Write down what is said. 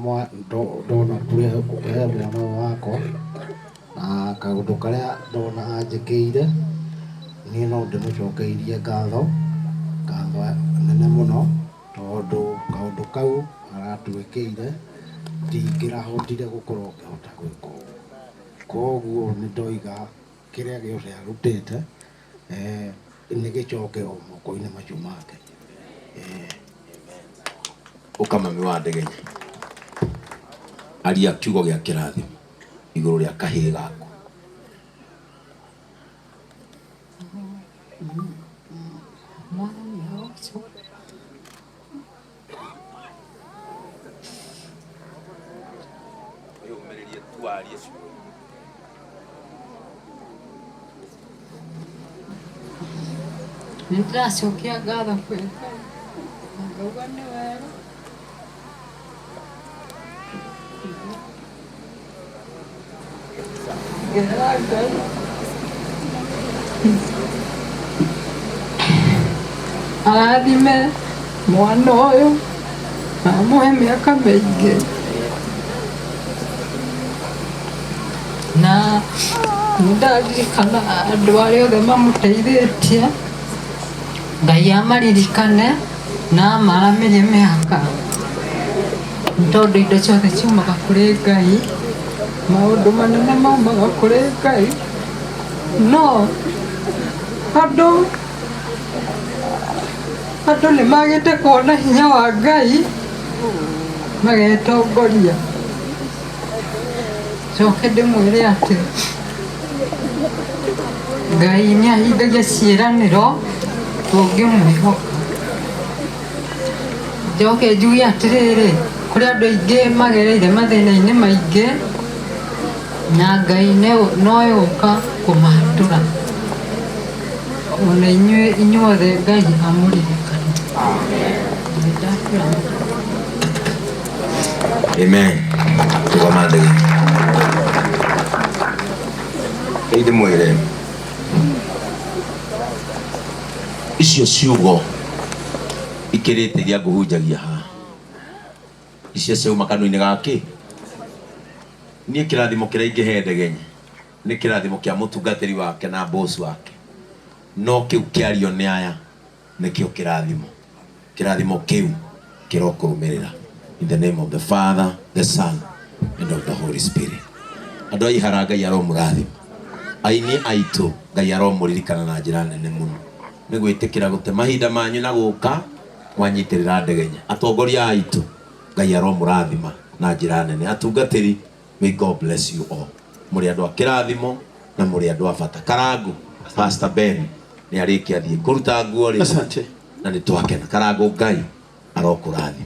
ndona kuria mwana wakwa na kaundu karia ndona anjikiire ni no ndimucokeirie ngatho nene muno tondu kaundu kau aratwikire ndingirahotire gukorwo ngihota gwika uguo. Koguo ni ndoiga kiria giothe arutite ni gicoke o moko-ini macio make. Ukamami wa Ndegenya aria kiugo gia kirathimo iguru ria kahii gaku. Nindiracokia ngatho kwĩ Ngai ngauga nĩ wega. Ngera Ngai arathime mwana ũyũ na amũhe mĩaka mĩingĩ, na nĩndaririkana andũ arĩa othe mamũteithĩtie, Ngai amaririkane na amaramĩrie mĩhaka, tondũ indo ciothe ciumaga kũrĩ Ngai, maũndũ manene maumaga kũrĩ Ngai, no andũ nĩmagĩte kuona hinya wa Ngai magetongoria. Coke ndĩmwĩre atĩ Ngai nĩahingagia ciĩranĩro tũngĩmwĩhoka. Njoke njuge atĩrĩrĩ, kũrĩ andũ aingĩ magereire mathĩna-inĩ maingĩ na Ngai noĩ gũka kũmahatũra. Ona inyuothe Ngai amũririkane. Amen. Tugoma Ndegenya ndĩmwĩre icio ciugo ikirite gia nguhunjagia haha, icio ciuma kanua-inĩ gake niĩ kĩrathimo kĩrĩa ingĩhe Ndegenya nĩ kĩrathimo kĩa mũtungatĩri wake na boss wake, no kĩu kĩario nĩ aya nĩkĩo kĩrathimo kĩu kĩrokũrũmĩrĩra. In the name of the Father, the Son and of the Holy Spirit. Andũ aihara Ngai aromũrathima, aini aitũ Ngai aromũririkana na njĩra nene mũno, nĩ gwĩtĩkĩra gũte mahinda manyu na gũka mwanyitĩrĩra Ndegenya. Atongoria aitũ Ngai aromũrathima na njĩra nene. Atungatĩri, may God bless you all. Mũrĩ andũ a kĩrathimo na mũrĩ andũ a bata. Karangu Pastor Ben nĩ arĩkia thiĩ kũruta nguo rĩ na nĩ twakena. Karangu Ngai arokũrathima.